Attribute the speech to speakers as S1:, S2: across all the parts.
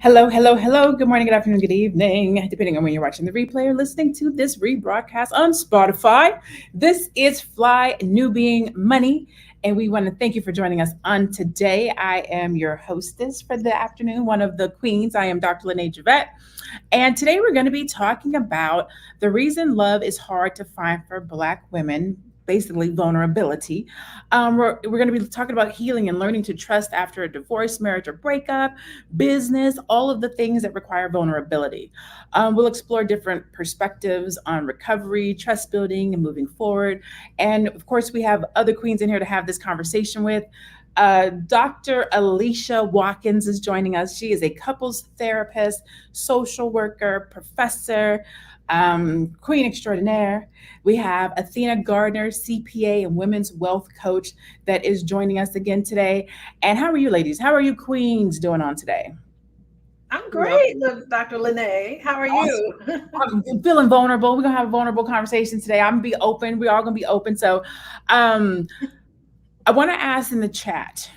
S1: Hello, hello, hello. Good morning, good afternoon, good evening, depending on when you're watching the replay or listening to this rebroadcast on Spotify. This is Fly Nubian Money, and we want to thank you for joining us on today. I am your hostess for the afternoon, one of the queens. I am Dr. Lene Javette, and today we're going to be talking about the reason love is hard to find for Black women. Basically, vulnerability. We're going to be talking about healing and learning to trust after a divorce, marriage, or breakup, business, all of the things that require vulnerability. We'll explore different perspectives on recovery, trust building, and moving forward. And of course, we have other queens in here to have this conversation with. Dr. Alicia Watkins is joining us. She is a couples therapist, social worker, professor, queen extraordinaire. We have Athena Gardner, CPA and women's wealth coach, that is joining us again today. And how are you, ladies? How are you, queens, doing on today?
S2: I'm great, Dr. Lene. How are you?
S1: I'm feeling vulnerable. We're gonna have a vulnerable conversation today. I'm gonna be open. We're all gonna be open. So, um, I want to ask in the chat,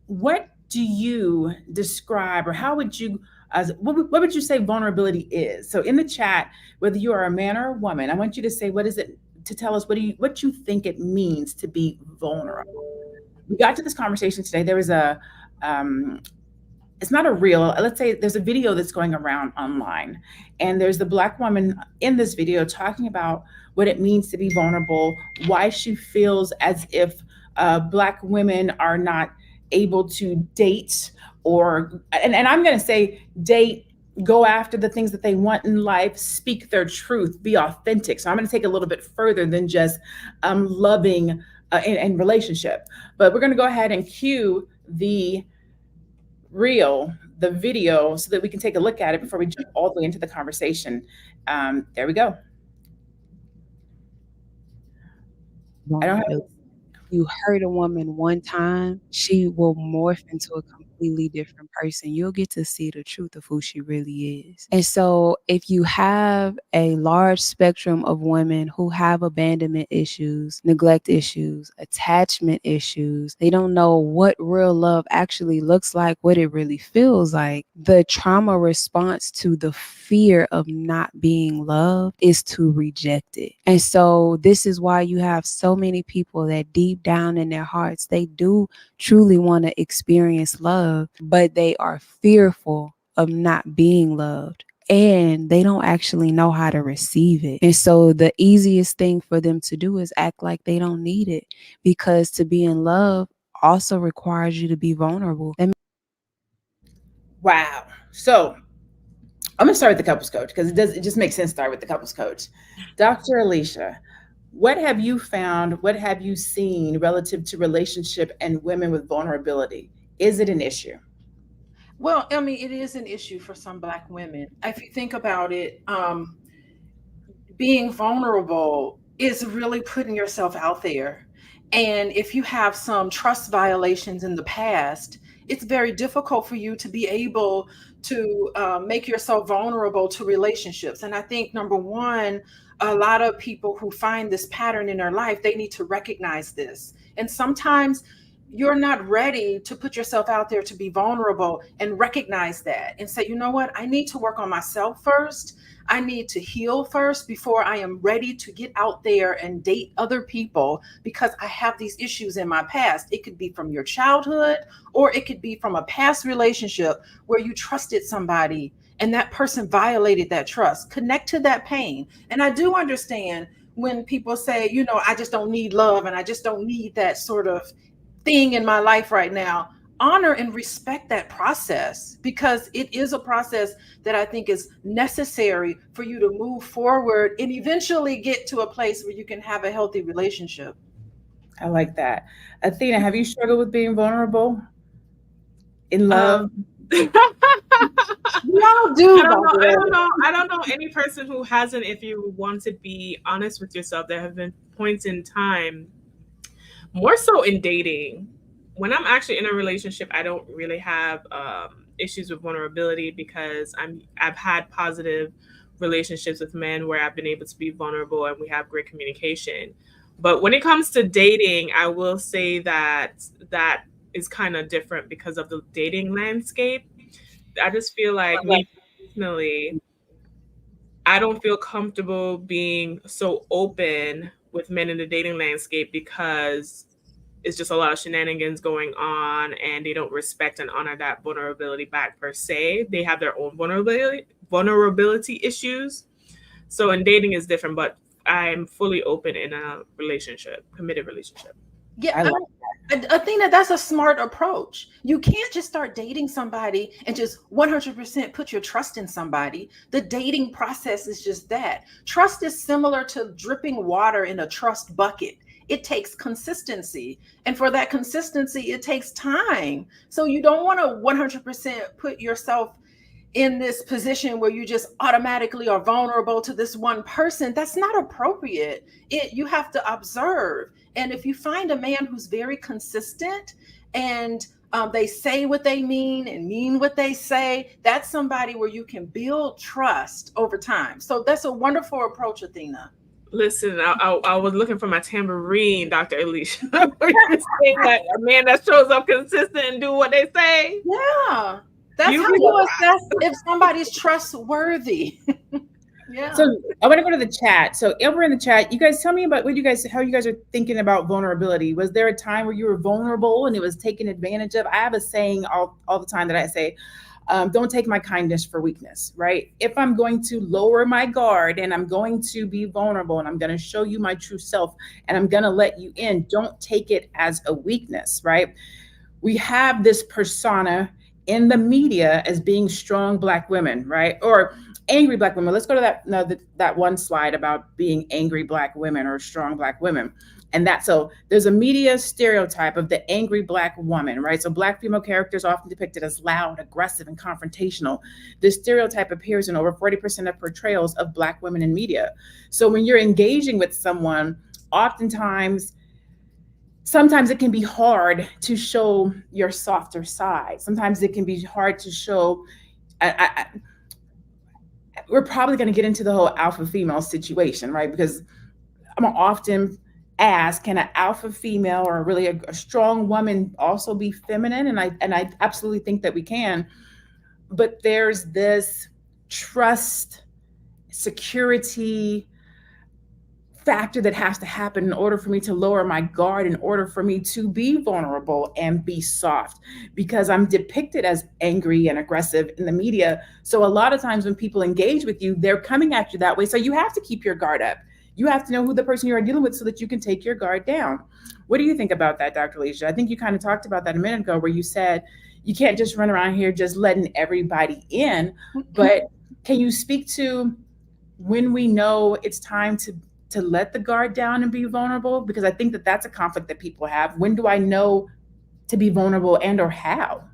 S1: what do you describe, or how would you, as what would you say vulnerability is? So in the chat, whether you are a man or a woman, I want you to say what is it, to tell us what you think it means to be vulnerable. We got to this conversation today. There was a it's not a real, let's say there's a video that's going around online, and there's the Black woman in this video talking about what it means to be vulnerable, why she feels as if Black women are not able to date, or and I'm going to say date, go after the things that they want in life, speak their truth, be authentic. So I'm going to take a little bit further than just loving in relationship. But we're going to go ahead and cue the video, so that we can take a look at it before we jump all the way into the conversation. There we go. I don't have.
S3: Vulnerability. You hurt a woman one time, she will morph into a completely different person. You'll get to see the truth of who she really is. And so, if you have a large spectrum of women who have abandonment issues, neglect issues, attachment issues, they don't know what real love actually looks like, what it really feels like. The trauma response to the fear of not being loved is to reject it. And so, this is why you have so many people that deep down in their hearts, they do truly want to experience love, but they are fearful of not being loved. And they don't actually know how to receive it. And so the easiest thing for them to do is act like they don't need it, because to be in love also requires you to be vulnerable.
S1: Wow. So I'm gonna start with the couples coach, because it just makes sense to start with the couples coach. Dr. Alicia, what have you found? What have you seen relative to relationship and women with vulnerability? Is it an issue?
S2: Well, I mean, it is an issue for some Black women. If you think about it, being vulnerable is really putting yourself out there. And if you have some trust violations in the past, it's very difficult for you to be able to make yourself vulnerable to relationships. And I think, number one, a lot of people who find this pattern in their life, they need to recognize this. And sometimes you're not ready to put yourself out there to be vulnerable, and recognize that and say, you know what, I need to work on myself first. I need to heal first before I am ready to get out there and date other people, because I have these issues in my past. It could be from your childhood, or it could be from a past relationship where you trusted somebody and that person violated that trust. Connect to that pain. And I do understand when people say, you know, I just don't need love, and I just don't need that sort of thing in my life right now. Honor and respect that process, because it is a process that I think is necessary for you to move forward and eventually get to a place where you can have a healthy relationship.
S1: I like that. Athena, have you struggled with being vulnerable in love?
S4: Um,
S2: We all
S4: I
S2: do, by
S4: don't know.
S2: the
S4: I
S2: way.
S4: don't know. I don't know any person who hasn't. If you want to be honest with yourself, there have been points in time, more so in dating, when I'm actually in a relationship, I don't really have issues with vulnerability, because I've had positive relationships with men where I've been able to be vulnerable and we have great communication. But when it comes to dating, I will say that that is kind of different because of the dating landscape. I just feel like me personally, I don't feel comfortable being so open with men in the dating landscape because it's just a lot of shenanigans going on and they don't respect and honor that vulnerability back per se. They have their own vulnerability issues. So in dating is different, but I'm fully open in a relationship, committed relationship.
S2: Yeah,
S1: I like
S2: I think that that's a smart approach. You can't just start dating somebody and just 100% put your trust in somebody. The dating process is just that. Trust is similar to dripping water in a trust bucket. It takes consistency. And for that consistency, it takes time. So you don't want to 100% put yourself in this position where you just automatically are vulnerable to this one person. That's not appropriate. You have to observe. And if you find a man who's very consistent and they say what they mean and mean what they say, that's somebody where you can build trust over time. So that's a wonderful approach, Athena.
S4: Listen, I was looking for my tambourine, Dr. Alicia. Were you saying that a man that shows up consistent and do what they say?
S2: Yeah. That's how you assess if somebody's trustworthy. Yeah.
S1: So I want to go to the chat. So over in the chat, you guys tell me about how you guys are thinking about vulnerability. Was there a time where you were vulnerable and it was taken advantage of? I have a saying all the time that I say, don't take my kindness for weakness, right? If I'm going to lower my guard and I'm going to be vulnerable and I'm going to show you my true self and I'm going to let you in, don't take it as a weakness, right? We have this persona in the media as being strong Black women, right? Or angry Black women. Let's go to that one slide about being angry Black women or strong Black women. And so there's a media stereotype of the angry Black woman, right? So Black female characters are often depicted as loud, aggressive, and confrontational. This stereotype appears in over 40% of portrayals of Black women in media. So when you're engaging with someone, sometimes it can be hard to show your softer side. Sometimes it can be hard to show. We're probably going to get into the whole alpha female situation, right? Because I'm often asked, can an alpha female or really a strong woman also be feminine? And I absolutely think that we can. But there's this trust, security factor that has to happen in order for me to lower my guard, in order for me to be vulnerable and be soft, because I'm depicted as angry and aggressive in the media. So a lot of times when people engage with you, they're coming at you that way. So you have to keep your guard up. You have to know who the person you are dealing with so that you can take your guard down. What do you think about that, Dr. Alicia? I think you kind of talked about that a minute ago, where you said you can't just run around here just letting everybody in. But can you speak to when we know it's time to let the guard down and be vulnerable? Because I think that that's a conflict that people have. When do I know to be vulnerable and or how?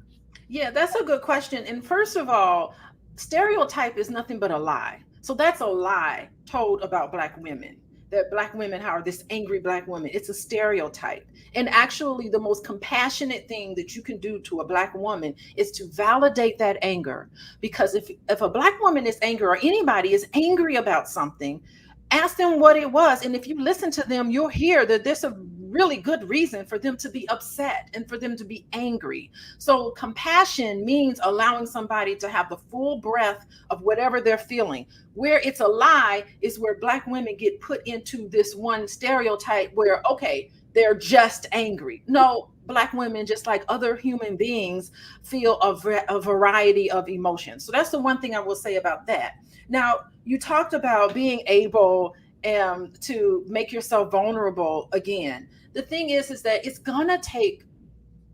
S2: Yeah, that's a good question. And first of all, stereotype is nothing but a lie. So that's a lie told about Black women, that Black women are this angry Black woman. It's a stereotype. And actually, the most compassionate thing that you can do to a Black woman is to validate that anger. Because if a Black woman is angry, or anybody is angry about something, ask them what it was. And if you listen to them, you'll hear that there's a really good reason for them to be upset and for them to be angry. So compassion means allowing somebody to have the full breadth of whatever they're feeling. Where it's a lie is where Black women get put into this one stereotype where, okay, they're just angry. No, Black women, just like other human beings, feel a variety of emotions. So that's the one thing I will say about that. Now, you talked about being able to make yourself vulnerable again. The thing is that it's gonna take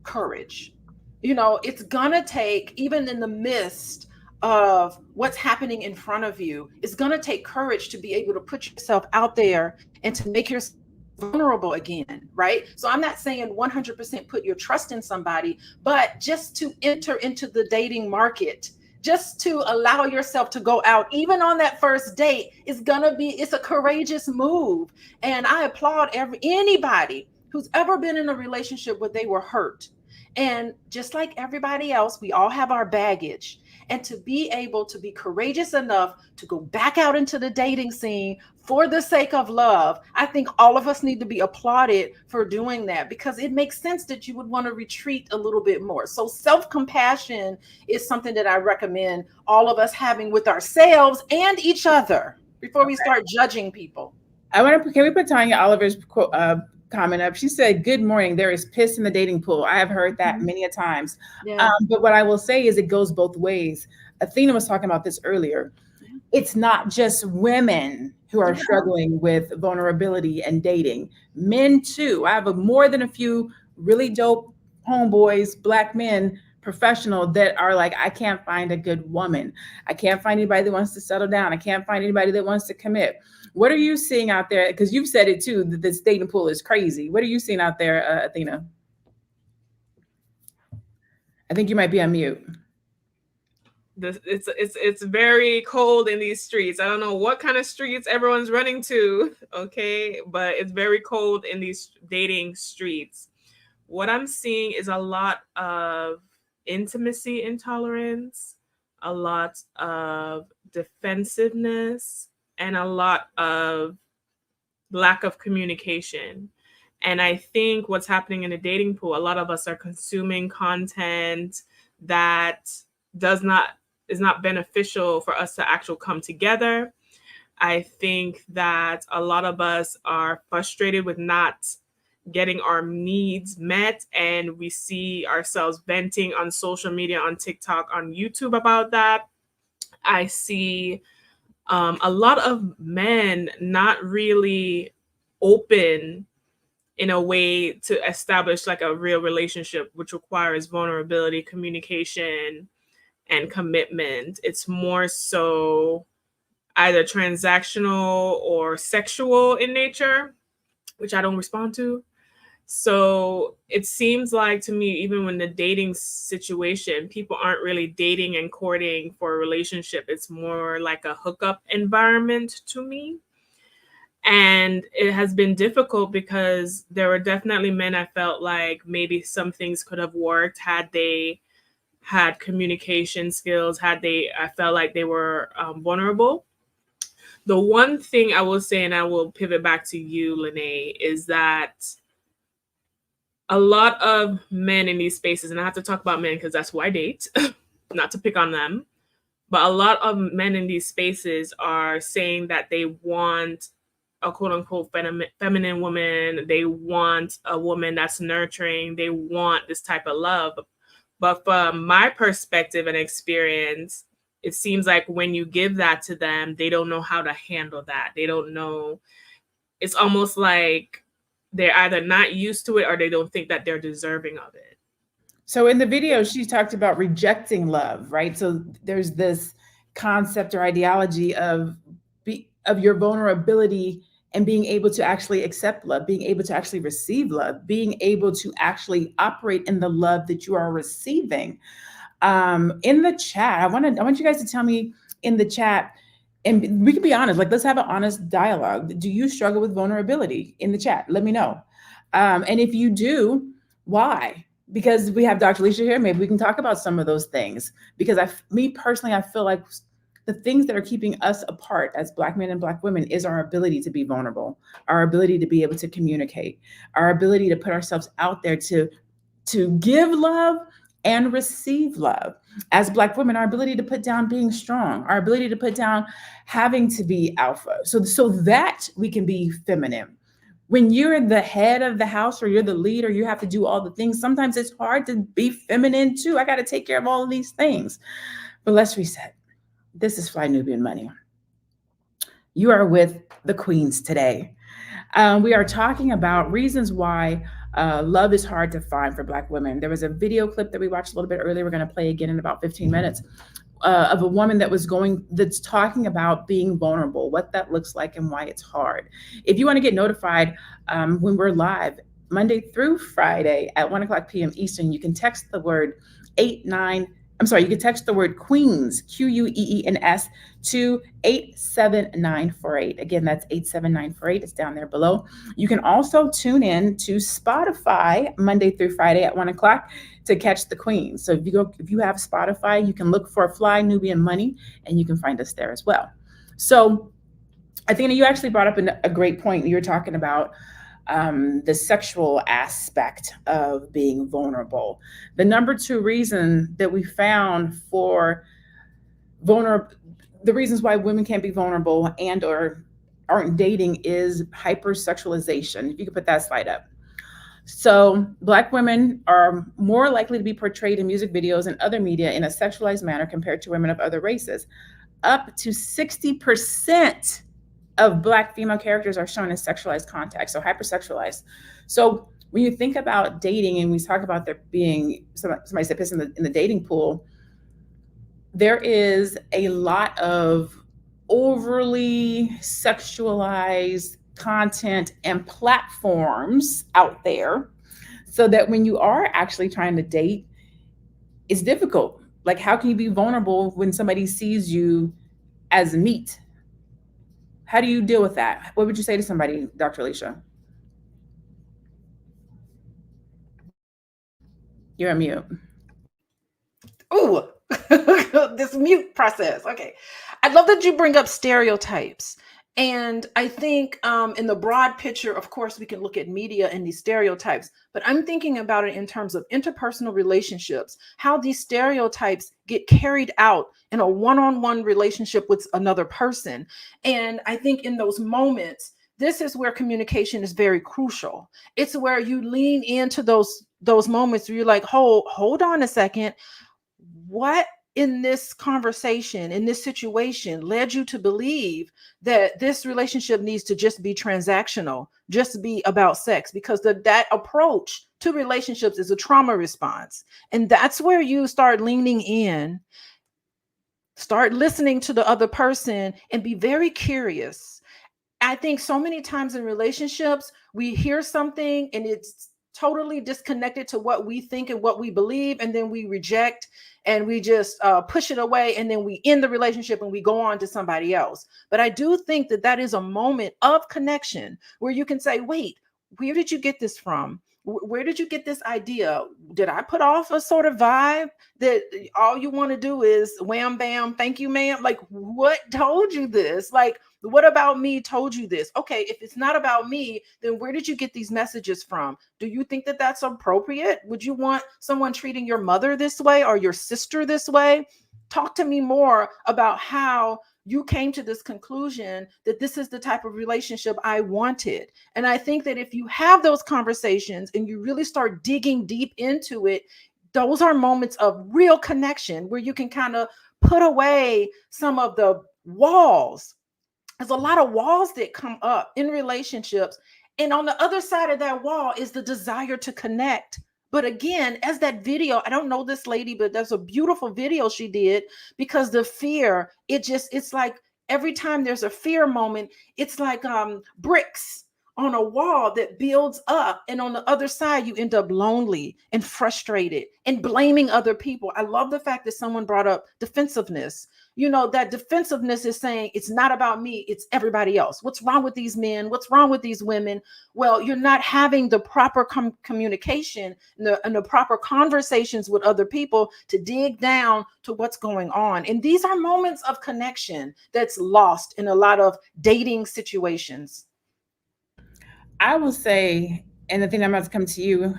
S2: courage. It's gonna take, even in the midst of what's happening in front of you, it's gonna take courage to be able to put yourself out there and to make yourself vulnerable again, right? So I'm not saying 100% put your trust in somebody, but just to enter into the dating market, just to allow yourself to go out, even on that first date, it's a courageous move. And I applaud anybody who's ever been in a relationship where they were hurt. And just like everybody else, we all have our baggage. and to be able to be courageous enough to go back out into the dating scene for the sake of love. I think all of us need to be applauded for doing that, because it makes sense that you would want to retreat a little bit more. So self-compassion is something that I recommend all of us having with ourselves and each other before we start judging people.
S1: Can we put Tanya Oliver's comment up? She said, "Good morning. There is piss in the dating pool." I have heard that many a times.
S2: Yeah.
S1: But what I will say is it goes both ways. Athena was talking about this earlier. It's not just women who are struggling with vulnerability and dating. Men too. I have more than a few really dope homeboys, Black men, professional, that are like, I can't find a good woman. I can't find anybody that wants to settle down. I can't find anybody that wants to commit. What are you seeing out there? Because you've said it too, that this dating pool is crazy. What are you seeing out there, Athena? I think you might be on mute.
S4: It's very cold in these streets. I don't know what kind of streets everyone's running to, okay, but it's very cold in these dating streets. What I'm seeing is a lot of intimacy intolerance, a lot of defensiveness, and a lot of lack of communication. And I think what's happening in the dating pool, a lot of us are consuming content that is not beneficial for us to actually come together. I think that a lot of us are frustrated with not getting our needs met, and we see ourselves venting on social media, on TikTok, on YouTube about that. I see a lot of men not really open in a way to establish like a real relationship, which requires vulnerability, communication, and commitment. It's more so either transactional or sexual in nature, which I don't respond to. So it seems like to me, even when the dating situation, people aren't really dating and courting for a relationship. It's more like a hookup environment to me. And it has been difficult because there were definitely men I felt like maybe some things could have worked had they had communication skills, I felt like they were vulnerable. The one thing I will say, and I will pivot back to you, Lene, is that a lot of men in these spaces, and I have to talk about men because that's who I date, not to pick on them, but a lot of men in these spaces are saying that they want a quote unquote feminine woman. They want a woman that's nurturing. They want this type of love. But from my perspective and experience, it seems like when you give that to them, they don't know how to handle that. They don't know. It's almost like they're either not used to it or they don't think that they're deserving of it.
S1: So in the video, she talked about rejecting love, right? So there's this concept or ideology of your vulnerability and being able to actually accept love, being able to actually receive love, being able to actually operate in the love that you are receiving. In the chat, I want you guys to tell me in the chat, and we can be honest, like let's have an honest dialogue. Do you struggle with vulnerability? In the chat, let me know. And if you do, why? Because we have Dr. Alicia here, maybe we can talk about some of those things. Because me personally, I feel like the things that are keeping us apart as Black men and Black women is our ability to be vulnerable, our ability to be able to communicate, our ability to put ourselves out there to give love and receive love. As Black women, our ability to put down being strong, our ability to put down having to be alpha, so that we can be feminine. When you're the head of the house or you're the leader, you have to do all the things. Sometimes it's hard to be feminine too. I got to take care of all of these things. But let's reset. This is Fly Nubian Money. You are with the queens today. We are talking about reasons why love is hard to find for Black women. There was a video clip that we watched a little bit earlier. We're going to play again in about 15 minutes of a woman that's talking about being vulnerable, what that looks like and why it's hard. If you want to get notified when we're live Monday through Friday at 1:00 p.m. Eastern, you can text the word I'm sorry, you can text the word Queens, Queens, to 87948. Again, that's 87948. It's down there below. You can also tune in to Spotify Monday through Friday at 1 o'clock to catch the Queens. So if you have Spotify, you can look for Fly Nubian Money and you can find us there as well. So I think you actually brought up a great point. You were talking about the sexual aspect of being vulnerable. The number two reason that we found for the reasons why women can't be vulnerable and or aren't dating is hypersexualization. If you could put that slide up. So Black women are more likely to be portrayed in music videos and other media in a sexualized manner compared to women of other races. Up to 60% of Black female characters are shown in sexualized context, so hypersexualized. So when you think about dating and we talk about there being somebody that fits in the dating pool, there is a lot of overly sexualized content and platforms out there, so that when you are actually trying to date, it's difficult. Like, how can you be vulnerable when somebody sees you as meat? How do you deal with that? What would you say to somebody, Dr. Alicia? You're on mute.
S2: Ooh, this mute process. Okay. I love that you bring up stereotypes. And I think in the broad picture, of course, we can look at media and these stereotypes, but I'm thinking about it in terms of interpersonal relationships, how these stereotypes get carried out in a one-on-one relationship with another person. And I think in those moments, this is where communication is very crucial. It's where you lean into those moments where you're like, hold on a second. What in this conversation, in this situation, led you to believe that this relationship needs to just be transactional, just be about sex? Because that approach to relationships is a trauma response. And that's where you start leaning in, start listening to the other person, and be very curious. I think so many times in relationships, we hear something and it's totally disconnected to what we think and what we believe, and then we reject and we just push it away, and then we end the relationship and we go on to somebody else. But I do think that is a moment of connection where you can say, wait, where did you get this from? Where did you get this idea? Did I put off a sort of vibe that all you want to do is wham, bam, thank you, ma'am? Like, what told you this? Like, what about me told you this? Okay, if it's not about me, then where did you get these messages from? Do you think that that's appropriate? Would you want someone treating your mother this way or your sister this way? Talk to me more about how you came to this conclusion that this is the type of relationship I wanted. And I think that if you have those conversations and you really start digging deep into it, those are moments of real connection where you can kind of put away some of the walls. There's a lot of walls that come up in relationships. And on the other side of that wall is the desire to connect. But again, as that video, I don't know this lady, but that's a beautiful video she did, because the fear, it's like every time there's a fear moment, it's like bricks on a wall that builds up. And on the other side, you end up lonely and frustrated and blaming other people. I love the fact that someone brought up defensiveness. You know, that defensiveness is saying it's not about me, it's everybody else. What's wrong with these men? What's wrong with these women? Well, you're not having the proper communication and the proper conversations with other people to dig down to what's going on. And these are moments of connection that's lost in a lot of dating situations.
S1: I will say, and the thing I'm about to come to you,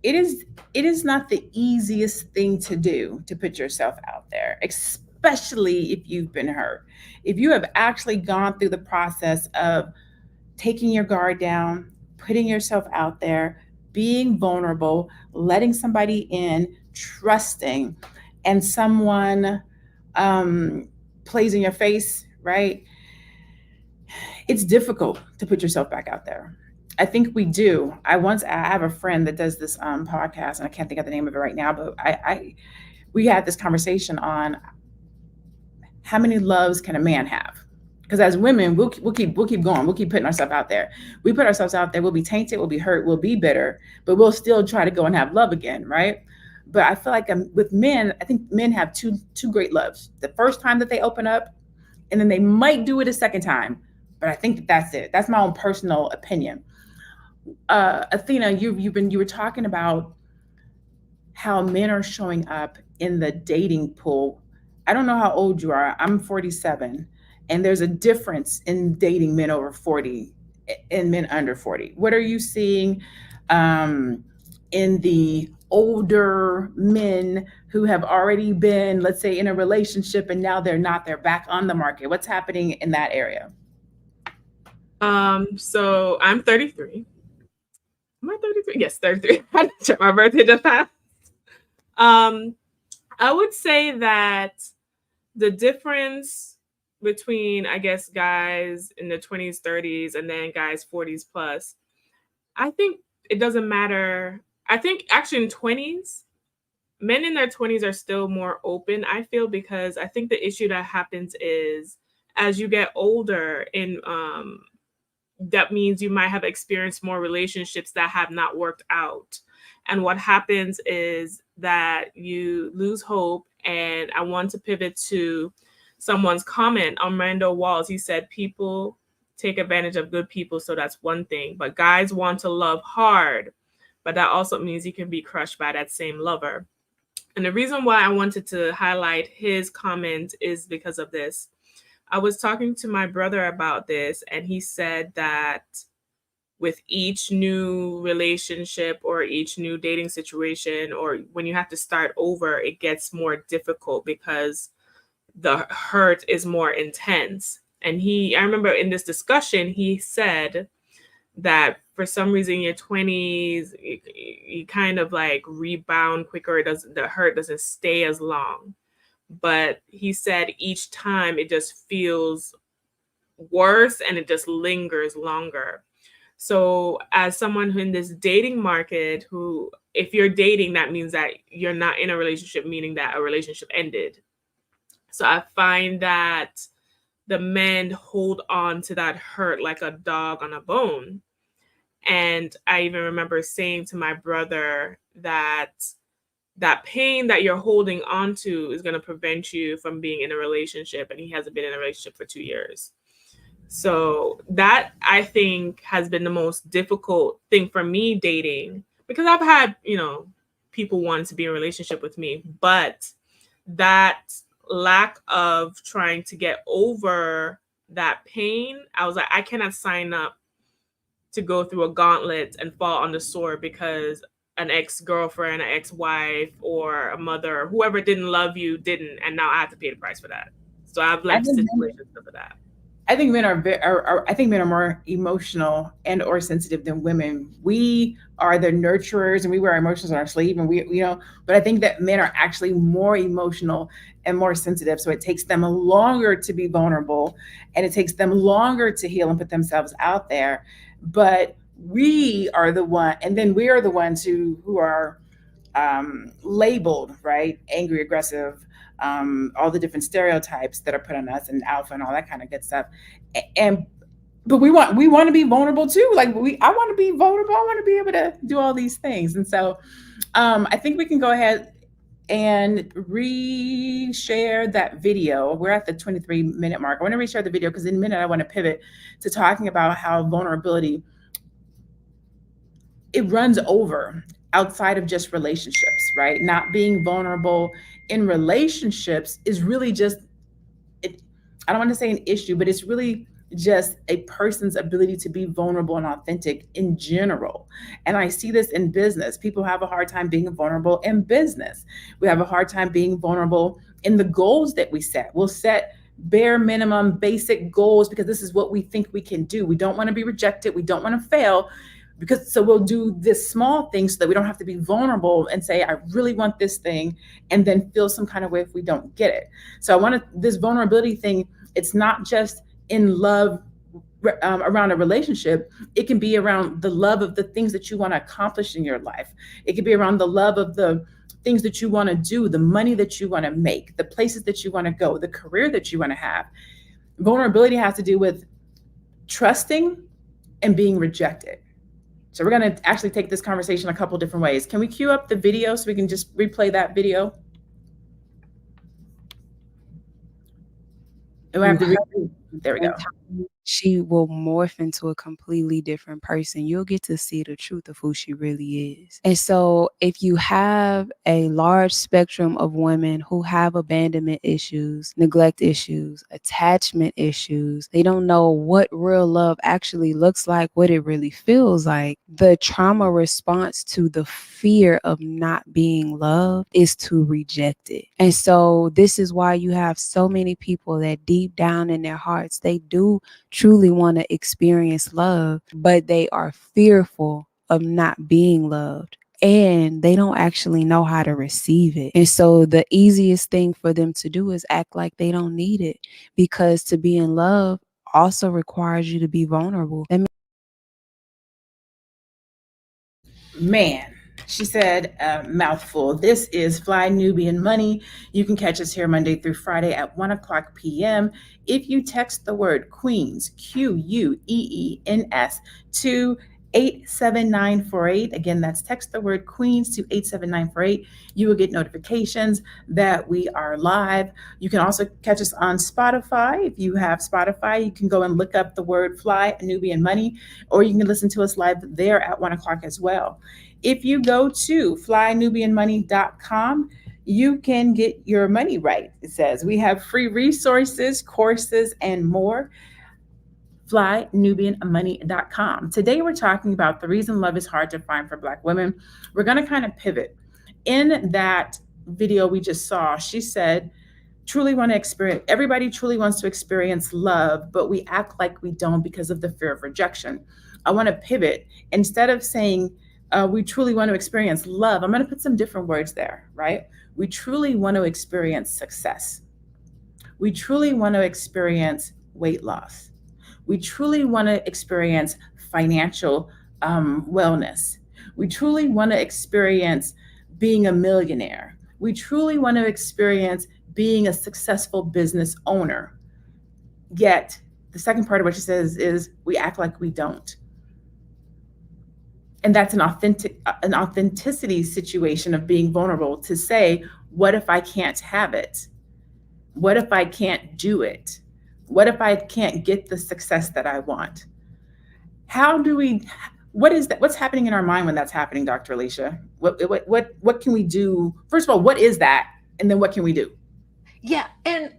S1: it is not the easiest thing to do to put yourself out there, especially if you've been hurt. If you have actually gone through the process of taking your guard down, putting yourself out there, being vulnerable, letting somebody in, trusting, and someone plays in your face, right? It's difficult to put yourself back out there. I think we do. I have a friend that does this podcast, and I can't think of the name of it right now, but we had this conversation on how many loves can a man have? Because as women, we'll keep going. We'll keep putting ourselves out there. We put ourselves out there. We'll be tainted. We'll be hurt. We'll be bitter, but we'll still try to go and have love again, right? But I feel like with men, I think men have two great loves. The first time that they open up, and then they might do it a second time. But I think that's it. That's my own personal opinion. Athena, you were talking about how men are showing up in the dating pool. I don't know how old you are. I'm 47, and there's a difference in dating men over 40 and men under 40. What are you seeing in the older men who have already been, let's say, in a relationship and now they're not, they're back on the market? What's happening in that area?
S4: So I'm 33. Am I 33? Yes, 33. I had to check my birthday just passed. I would say that the difference between, I guess, guys in the 20s, 30s, and then guys 40s plus, I think it doesn't matter. I think actually in 20s, men in their 20s are still more open, I feel, because I think the issue that happens is as you get older, in that means you might have experienced more relationships that have not worked out. And what happens is that you lose hope. And I want to pivot to someone's comment on Randall Walls. He said, people take advantage of good people. So that's one thing. But guys want to love hard. But that also means you can be crushed by that same lover. And the reason why I wanted to highlight his comment is because of this. I was talking to my brother about this, and he said that with each new relationship or each new dating situation, or when you have to start over, it gets more difficult because the hurt is more intense. And I remember in this discussion, he said that for some reason in your 20s, you kind of like rebound quicker. The hurt doesn't stay as long. But he said each time it just feels worse and it just lingers longer. So as someone who in this dating market, who, if you're dating, that means that you're not in a relationship, meaning that a relationship ended. So I find that the men hold on to that hurt like a dog on a bone. And I even remember saying to my brother that pain that you're holding on to is going to prevent you from being in a relationship. And he hasn't been in a relationship for 2 years. So that, I think, has been the most difficult thing for me dating, because I've had, people wanting to be in a relationship with me, but that lack of trying to get over that pain, I was like, I cannot sign up to go through a gauntlet and fall on the sword because an ex-girlfriend, an ex-wife, or a mother, whoever didn't love you didn't, and now I have to pay the price for that. So I've left situations because of that.
S1: I think men I think men are more emotional and or sensitive than women. We are the nurturers, and we wear our emotions on our sleeve, and but I think that men are actually more emotional and more sensitive. So it takes them longer to be vulnerable, and it takes them longer to heal and put themselves out there. But we are the ones who are labeled, right? Angry, aggressive, all the different stereotypes that are put on us, and alpha and all that kind of good stuff. But we want to be vulnerable too. Like I want to be vulnerable. I want to be able to do all these things. And so I think we can go ahead and re-share that video. We're at the 23-minute mark. I want to re-share the video because in a minute I want to pivot to talking about how vulnerability, it runs over outside of just relationships, right? Not being vulnerable in relationships is really just, I don't want to say an issue, but it's really just a person's ability to be vulnerable and authentic in general. And I see this in business. People have a hard time being vulnerable in business. We have a hard time being vulnerable in the goals that we set. We'll set bare minimum basic goals because this is what we think we can do. We don't want to be rejected. We don't want to fail. So we'll do this small thing so that we don't have to be vulnerable and say, I really want this thing, and then feel some kind of way if we don't get it. So this vulnerability thing, it's not just in love around a relationship. It can be around the love of the things that you want to accomplish in your life. It could be around the love of the things that you want to do, the money that you want to make, the places that you want to go, the career that you want to have. Vulnerability has to do with trusting and being rejected. So we're going to actually take this conversation a couple different ways. Can we cue up the video so we can just replay that video? And we have to there we go.
S3: She will morph into a completely different person. You'll get to see the truth of who she really is. And so if you have a large spectrum of women who have abandonment issues, neglect issues, attachment issues, they don't know what real love actually looks like, what it really feels like. The trauma response to the fear of not being loved is to reject it. And so this is why you have so many people that deep down in their hearts, they do truly want to experience love, but they are fearful of not being loved. And they don't actually know how to receive it. And so the easiest thing for them to do is act like they don't need it, because to be in love also requires you to be vulnerable.
S1: Man, she said a mouthful. This is Fly Nubian Money. You can catch us here Monday through Friday at 1 o'clock p.m. If you text the word Queens, Queens, to 87948. Again, that's text the word Queens to 87948. You will get notifications that we are live. You can also catch us on Spotify. If you have Spotify, you can go and look up the word Fly Nubian Money, or you can listen to us live there at 1 o'clock as well. If you go to flynubianmoney.com, you can get your money right. It says we have free resources, courses, and more. flynubianmoney.com. Today we're talking about the reason love is hard to find for Black women. We're going to kind of pivot. In that video we just saw, she said, everybody truly wants to experience love, but we act like we don't because of the fear of rejection. I want to pivot. Instead of saying we truly want to experience love, I'm going to put some different words there, right? We truly want to experience success. We truly want to experience weight loss. We truly want to experience financial wellness. We truly want to experience being a millionaire. We truly want to experience being a successful business owner. Yet, the second part of what she says is we act like we don't. And that's an authenticity situation of being vulnerable to say, what if I can't have it? What if I can't do it? What if I can't get the success that I want? What is that? What's happening in our mind when that's happening, Dr. Alicia? What can we do? First of all, what is that? And then what can we do?
S2: Yeah, and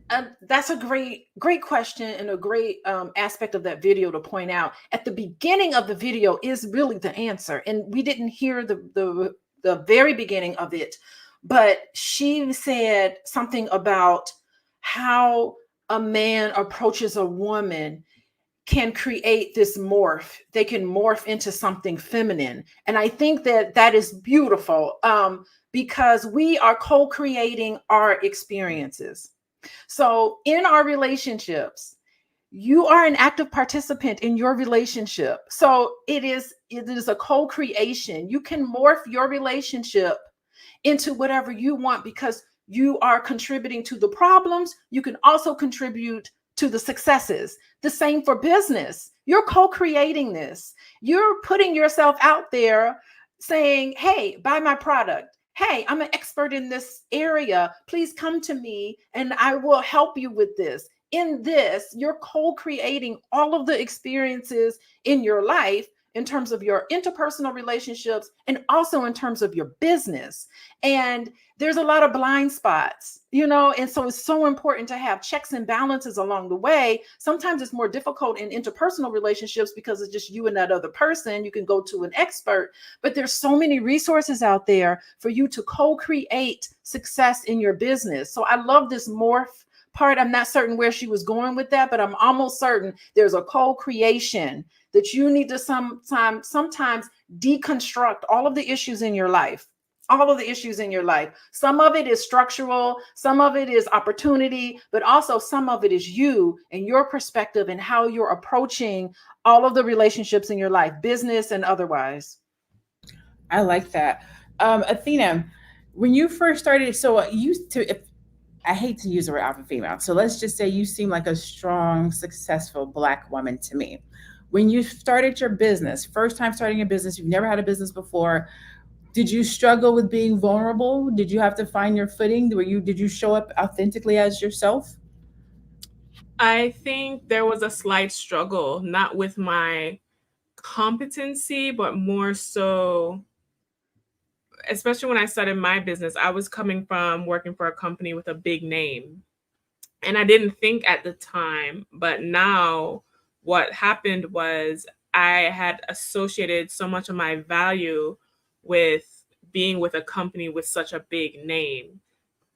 S2: that's a great question, and a great aspect of that video to point out. At the beginning of the video is really the answer, and we didn't hear the very beginning of it, but she said something about how a man approaches a woman can create this morph. They can morph into something feminine, and I think that is beautiful. Because we are co-creating our experiences. So in our relationships, you are an active participant in your relationship. So it is a co-creation. You can morph your relationship into whatever you want, because you are contributing to the problems. You can also contribute to the successes. The same for business. You're co-creating this. You're putting yourself out there saying, hey, buy my product. Hey, I'm an expert in this area. Please come to me and I will help you with this. In this, you're co-creating all of the experiences in your life in terms of your interpersonal relationships and also in terms of your business. And there's a lot of blind spots, and so it's so important to have checks and balances along the way. Sometimes it's more difficult in interpersonal relationships because it's just you and that other person. You can go to an expert, but there's so many resources out there for you to co-create success in your business. So I love this morph part. I'm not certain where she was going with that, but I'm almost certain there's a co-creation that you need to sometimes deconstruct all of the issues in your life. Some of it is structural, some of it is opportunity, but also some of it is you and your perspective and how you're approaching all of the relationships in your life, business and otherwise.
S1: I like that. Athena, when you first started, I hate to use the word alpha female. So let's just say you seem like a strong, successful Black woman to me. When you started your business, first time starting a business, you've never had a business before, did you struggle with being vulnerable? Did you have to find your footing? Did you show up authentically as yourself?
S4: I think there was a slight struggle, not with my competency, but more so, especially when I started my business, I was coming from working for a company with a big name. And I didn't think at the time, but now what happened was I had associated so much of my value with being with a company with such a big name.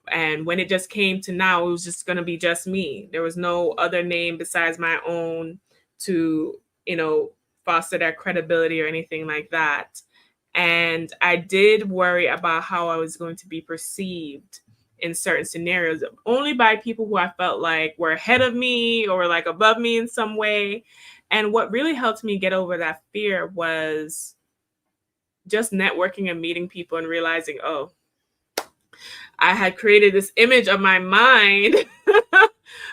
S4: And when it just came to now, it was just going to be just me. There was no other name besides my own to, you know, foster that credibility or anything like that. And I did worry about how I was going to be perceived in certain scenarios, only by people who I felt like were ahead of me or like above me in some way. And what really helped me get over that fear was just networking and meeting people and realizing, oh, I had created this image of my mind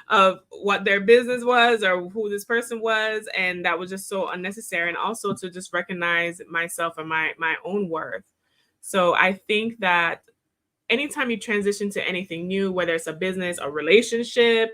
S4: of what their business was or who this person was. And that was just so unnecessary. And also to just recognize myself and my own worth. So I think that anytime you transition to anything new, whether it's a business, a relationship,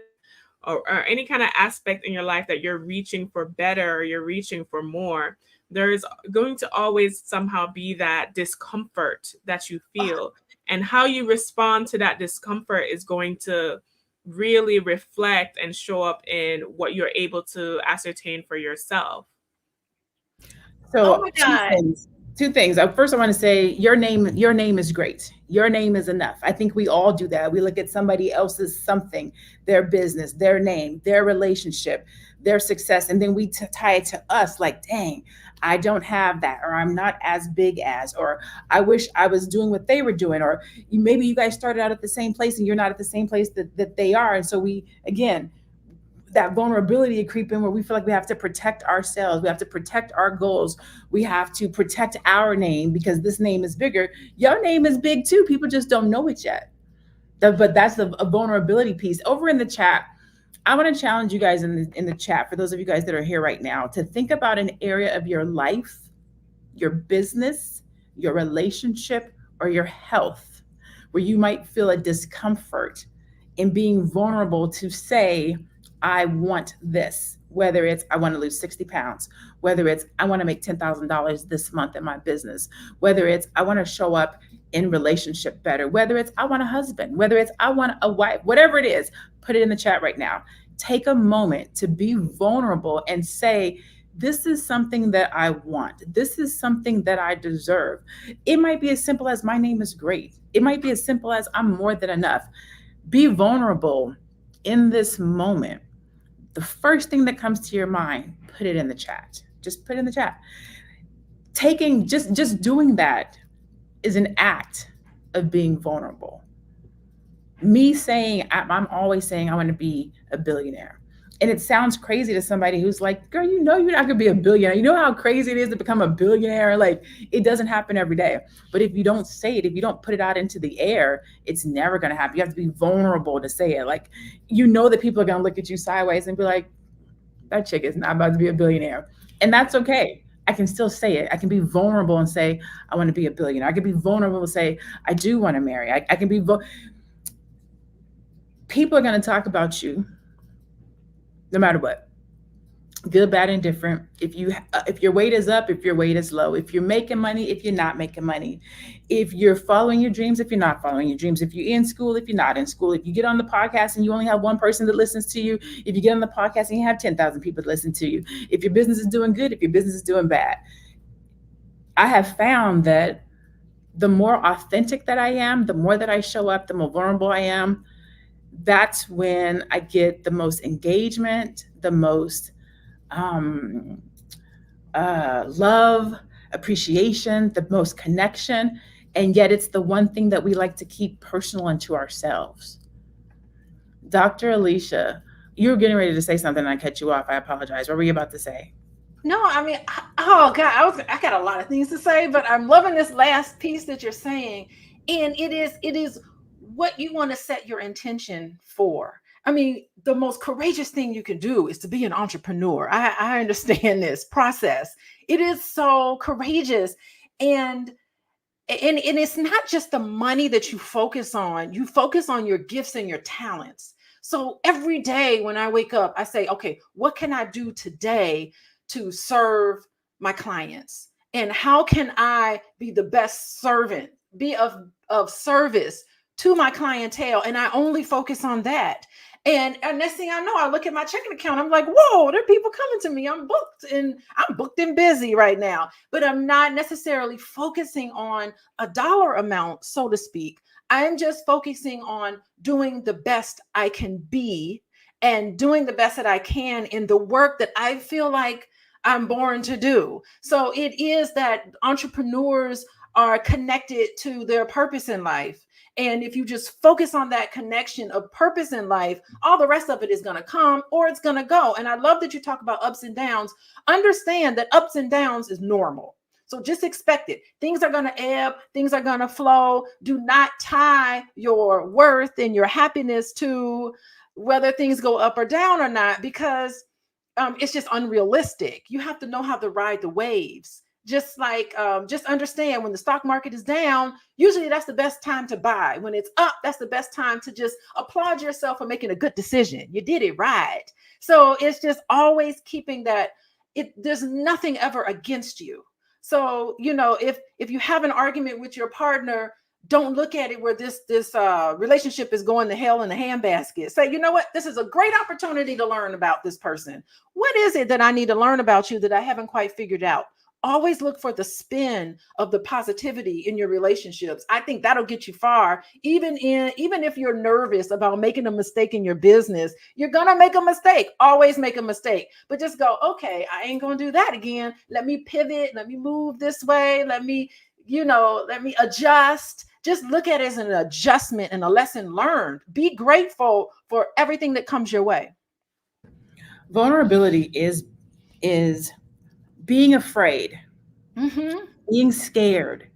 S4: or any kind of aspect in your life that you're reaching for better or you're reaching for more, there's going to always somehow be that discomfort that you feel. And how you respond to that discomfort is going to really reflect and show up in what you're able to ascertain for yourself.
S1: So
S2: Oh my God.
S1: Two things. First, I want to say your name is great. Your name is enough. I think we all do that. We look at somebody else's something, their business, their name, their relationship, their success, and then we tie it to us like, dang, I don't have that, or I'm not as big as, or I wish I was doing what they were doing, or maybe you guys started out at the same place and you're not at the same place that they are. And so we, again, that vulnerability creep in where we feel like we have to protect ourselves. We have to protect our goals. We have to protect our name because this name is bigger. Your name is big too. People just don't know it yet. But that's a vulnerability piece. Over in the chat, I want to challenge you guys in the chat, for those of you guys that are here right now, to think about an area of your life, your business, your relationship, or your health where you might feel a discomfort in being vulnerable to say, I want this, whether it's I want to lose 60 pounds, whether it's I want to make $10,000 this month in my business, whether it's I want to show up in relationship better, whether it's I want a husband, whether it's I want a wife, whatever it is, put it in the chat right now. Take a moment to be vulnerable and say, this is something that I want. This is something that I deserve. It might be as simple as my name is great. It might be as simple as I'm more than enough. Be vulnerable in this moment. The first thing that comes to your mind, put it in the chat. Just put it in the chat. Just doing that is an act of being vulnerable. Me saying, I'm always saying I want to be a billionaire. And it sounds crazy to somebody who's like, girl, you know you're not going to be a billionaire. You know how crazy it is to become a billionaire? Like, it doesn't happen every day. But if you don't say it, if you don't put it out into the air, it's never going to happen. You have to be vulnerable to say it. Like, you know that people are going to look at you sideways and be like, that chick is not about to be a billionaire. And that's okay. I can still say it. I can be vulnerable and say, I want to be a billionaire. I can be vulnerable and say, I do want to marry. I can be people are going to talk about you no matter what, good, bad, and different. If your weight is up, if your weight is low, if you're making money, if you're not making money, if you're following your dreams, if you're not following your dreams, if you're in school, if you're not in school, if you get on the podcast and you only have one person that listens to you, if you get on the podcast and you have 10,000 people that listen to you, if your business is doing good, if your business is doing bad. I have found that the more authentic that I am, the more that I show up, the more vulnerable I am, that's when I get the most engagement, the most love, appreciation, the most connection. And yet it's the one thing that we like to keep personal and to ourselves. Dr. Alicia, you were getting ready to say something and I cut you off. I apologize. What were you about to say?
S2: No, I mean, oh God, I got a lot of things to say, but I'm loving this last piece that you're saying. And it is what you want to set your intention for. I mean, the most courageous thing you can do is to be an entrepreneur. I understand this process. It is so courageous. And and it's not just the money that you focus on your gifts and your talents. So every day when I wake up, I say, okay, what can I do today to serve my clients? And how can I be the best servant, be of service to my clientele? And I only focus on that. And next thing I know, I look at my checking account. I'm like, whoa, there are people coming to me. I'm booked and busy right now. But I'm not necessarily focusing on a dollar amount, so to speak. I'm just focusing on doing the best I can be and doing the best that I can in the work that I feel like I'm born to do. So it is that entrepreneurs are connected to their purpose in life. And if you just focus on that connection of purpose in life, all the rest of it is going to come or it's going to go. And I love that you talk about ups and downs. Understand that ups and downs is normal. So just expect it. Things are going to ebb, things are going to flow. Do not tie your worth and your happiness to whether things go up or down or not, because it's just unrealistic. You have to know how to ride the waves. Just like, just understand when the stock market is down, usually that's the best time to buy. When it's up, that's the best time to just applaud yourself for making a good decision. You did it right. So it's just always keeping that there's nothing ever against you. So, if you have an argument with your partner, don't look at it where this relationship is going to hell in a handbasket. Say, you know what? This is a great opportunity to learn about this person. What is it that I need to learn about you that I haven't quite figured out? Always look for the spin of the positivity in your relationships. I think that'll get you far. Even if you're nervous about making a mistake in your business, you're going to make a mistake. Always make a mistake. But just go, okay, I ain't going to do that again. Let me pivot. Let me move this way. Let me adjust. Just look at it as an adjustment and a lesson learned. Be grateful for everything that comes your way.
S1: Vulnerability is being afraid, being scared,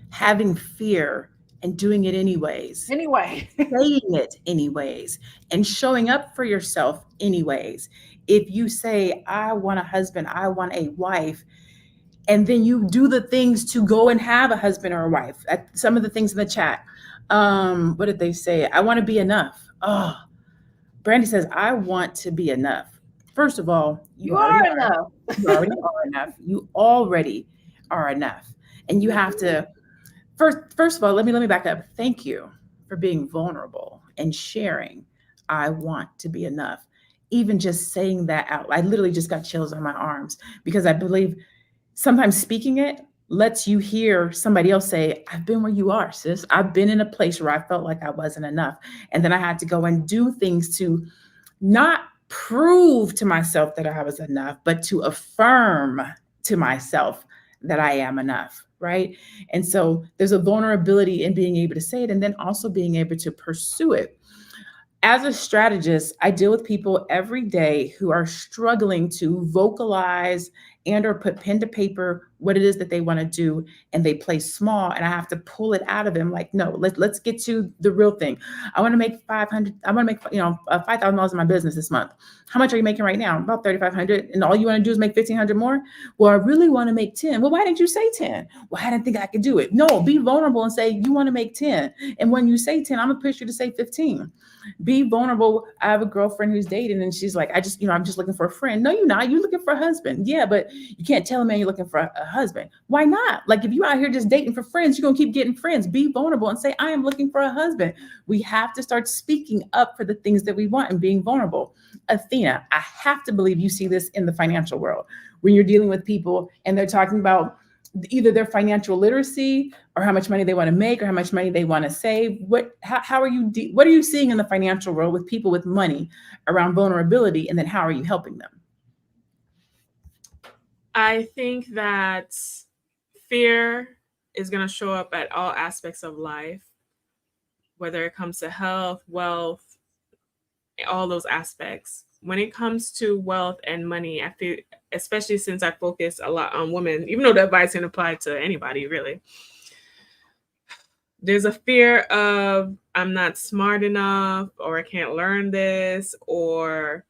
S1: having fear, and doing it anyways.
S2: Anyway,
S1: saying it anyways, and showing up for yourself anyways. If you say, I want a husband, I want a wife, and then you do the things to go and have a husband or a wife. Some of the things in the chat. What did they say? I want to be enough. Oh, Brandy says, I want to be enough. First of all,
S2: you are enough.
S1: You already are enough. You already are enough. And you have to, first of all, let me back up. Thank you for being vulnerable and sharing. I want to be enough. Even just saying that out, I literally just got chills on my arms, because I believe sometimes speaking it lets you hear somebody else say, I've been where you are, sis. I've been in a place where I felt like I wasn't enough. And then I had to go and do things to not prove to myself that I was enough, but to affirm to myself that I am enough, right? And so there's a vulnerability in being able to say it, and then also being able to pursue it. As a strategist, I deal with people every day who are struggling to vocalize and or put pen to paper what it is that they want to do, and they play small, and I have to pull it out of them. Like, no, let's get to the real thing. I want to make 500. I want to make $5,000 in my business this month. How much are you making right now? About 3,500, and all you want to do is make 1,500 more. Well, I really want to make 10. Well, why didn't you say 10? Well, I didn't think I could do it. No, be vulnerable and say you want to make 10, and when you say 10, I'm gonna push you to say 15. Be vulnerable. I have a girlfriend who's dating, and she's like, I'm just looking for a friend. No, you're not. You're looking for a husband. Yeah, but you can't tell a man you're looking for a husband. Why not? Like, if you're out here just dating for friends, you're going to keep getting friends. Be vulnerable and say, I am looking for a husband. We have to start speaking up for the things that we want and being vulnerable. Athena, I have to believe you see this in the financial world when you're dealing with people and they're talking about either their financial literacy or how much money they want to make or how much money they want to save. What are you seeing in the financial world with people with money around vulnerability? And then how are you helping them?
S4: I think that fear is going to show up at all aspects of life, whether it comes to health, wealth, all those aspects. When it comes to wealth and money, I feel, especially since I focus a lot on women, even though the advice can apply to anybody really, There's a fear of I'm not smart enough, or I can't learn this, or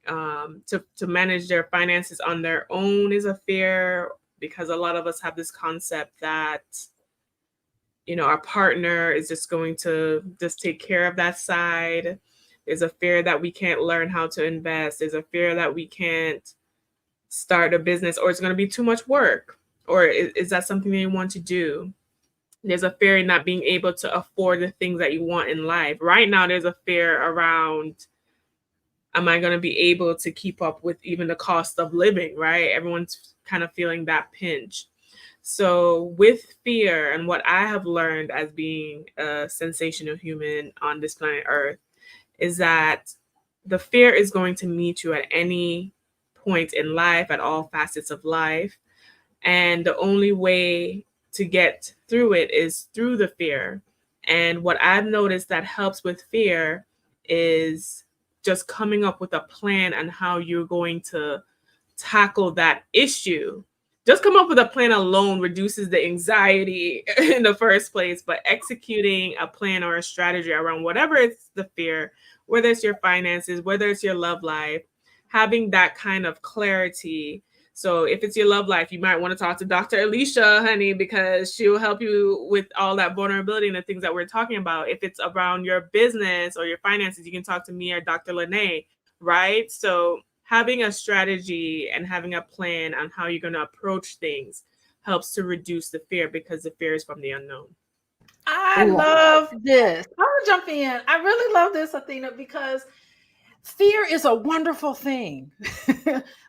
S4: to manage their finances on their own is a fear, because a lot of us have this concept that our partner is just going to just take care of that side. There's a fear that we can't learn how to invest. There's a fear that we can't start a business, or it's going to be too much work, or is that something that you want to do? There's a fear in not being able to afford the things that you want in life. Right now, there's a fear around, am I going to be able to keep up with even the cost of living, right? Everyone's kind of feeling that pinch. So with fear, and what I have learned as being a sensational human on this planet Earth, is that the fear is going to meet you at any point in life, at all facets of life. And the only way to get through it is through the fear. And what I've noticed that helps with fear is just coming up with a plan on how you're going to tackle that issue. Just come up with a plan alone reduces the anxiety in the first place, but executing a plan or a strategy around whatever it's the fear, whether it's your finances, whether it's your love life, having that kind of clarity. So if it's your love life, you might want to talk to Dr. Alicia, honey, because she will help you with all that vulnerability and the things that we're talking about. If it's around your business or your finances, you can talk to me or Dr. Lene, right? So having a strategy and having a plan on how you're going to approach things helps to reduce the fear, because the fear is from the unknown.
S2: I love this. I'm gonna jump in. I really love this, Athena, because fear is a wonderful thing.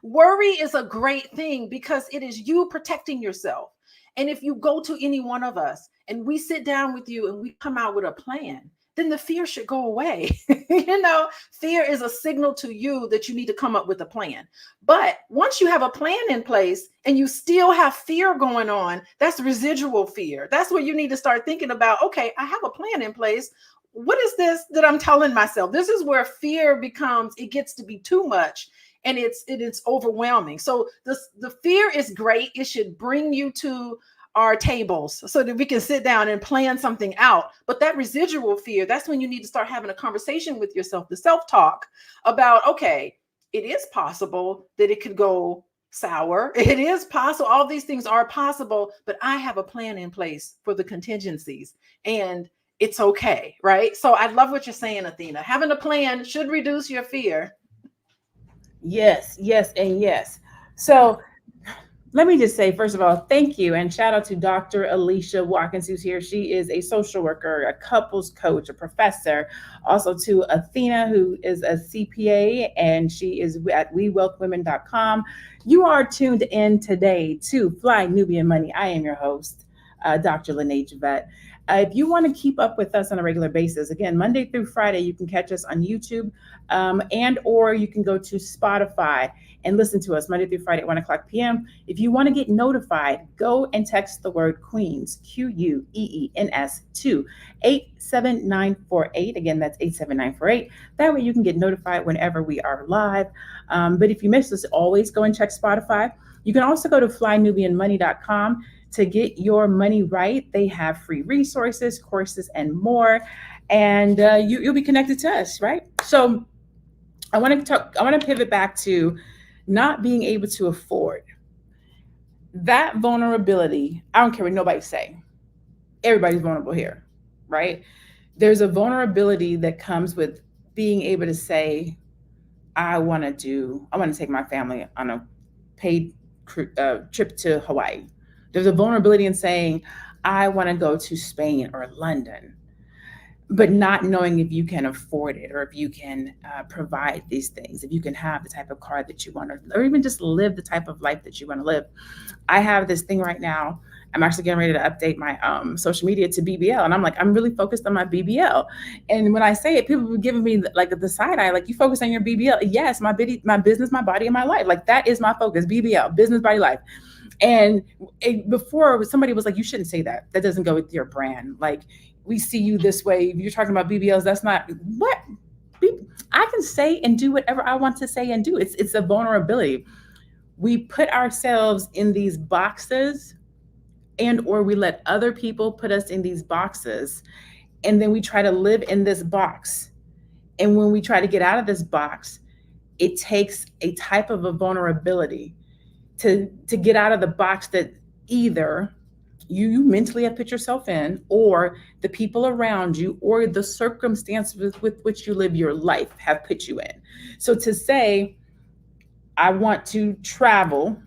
S2: Worry is a great thing because it is you protecting yourself. And if you go to any one of us and we sit down with you and we come out with a plan, then the fear should go away. Fear is a signal to you that you need to come up with a plan. But once you have a plan in place and you still have fear going on, that's residual fear. That's where you need to start thinking about, okay, I have a plan in place. What is this that I'm telling myself? This is where fear becomes, it gets to be too much and it's overwhelming. So the fear is great. It should bring you to our tables so that we can sit down and plan something out. But that residual fear, that's when you need to start having a conversation with yourself, the self-talk about, okay, it is possible that it could go sour. It is possible. All these things are possible, but I have a plan in place for the contingencies and it's okay, right? So I love what you're saying, Athena. Having a plan should reduce your fear.
S1: Yes, yes, and yes. So let me just say, first of all, thank you. And shout out to Dr. Alicia Watkins, who's here. She is a social worker, a couples coach, a professor. Also to Athena, who is a CPA, and she is at wewealthwomen.com. You are tuned in today to Fly Nubian Money. I am your host, Dr. Lene Javette. If you want to keep up with us on a regular basis, again, Monday through Friday, you can catch us on YouTube and or you can go to Spotify and listen to us Monday through Friday at 1 o'clock p.m. If you want to get notified, go and text the word Queens, Queens, to 87948. Again, that's 87948. That way you can get notified whenever we are live. But if you miss us, always go and check Spotify. You can also go to flynubianmoney.com to get your money right. They have free resources, courses, and more. And you'll be connected to us, right? So I want to pivot back to not being able to afford. That vulnerability, I don't care what nobody say. Everybody's vulnerable here, right? There's a vulnerability that comes with being able to say, I want to take my family on a paid trip to Hawaii. There's a vulnerability in saying, I want to go to Spain or London, but not knowing if you can afford it or if you can provide these things, if you can have the type of car that you want, or even just live the type of life that you want to live. I have this thing right now. I'm actually getting ready to update my social media to BBL. And I'm like, I'm really focused on my BBL. And when I say it, people were giving me like the side eye, like, you focus on your BBL. Yes, my business, my body, and my life. Like, that is my focus, BBL, business, body, life. And before, somebody was like, you shouldn't say that. That doesn't go with your brand. Like, we see you this way. You're talking about BBLs. That's not what I can say and do whatever I want to say and do. It's a vulnerability. We put ourselves in these boxes and or we let other people put us in these boxes, and then we try to live in this box. And when we try to get out of this box, it takes a type of a vulnerability to get out of the box that either you mentally have put yourself in, or the people around you, or the circumstances with which you live your life have put you in. So to say, I want to travel,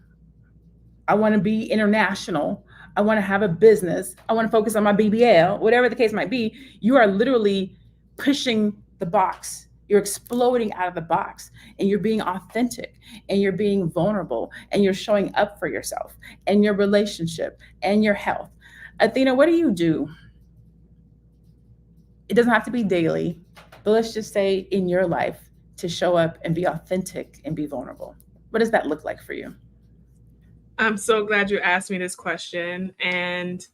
S1: I want to be international, I want to have a business, I want to focus on my BBL, whatever the case might be, you are literally pushing the box. You're exploding out of the box, and you're being authentic, and you're being vulnerable, and you're showing up for yourself and your relationship and your health. Athena, what do you do? It doesn't have to be daily, but let's just say in your life, to show up and be authentic and be vulnerable. What does that look like for you?
S4: I'm so glad you asked me this question. And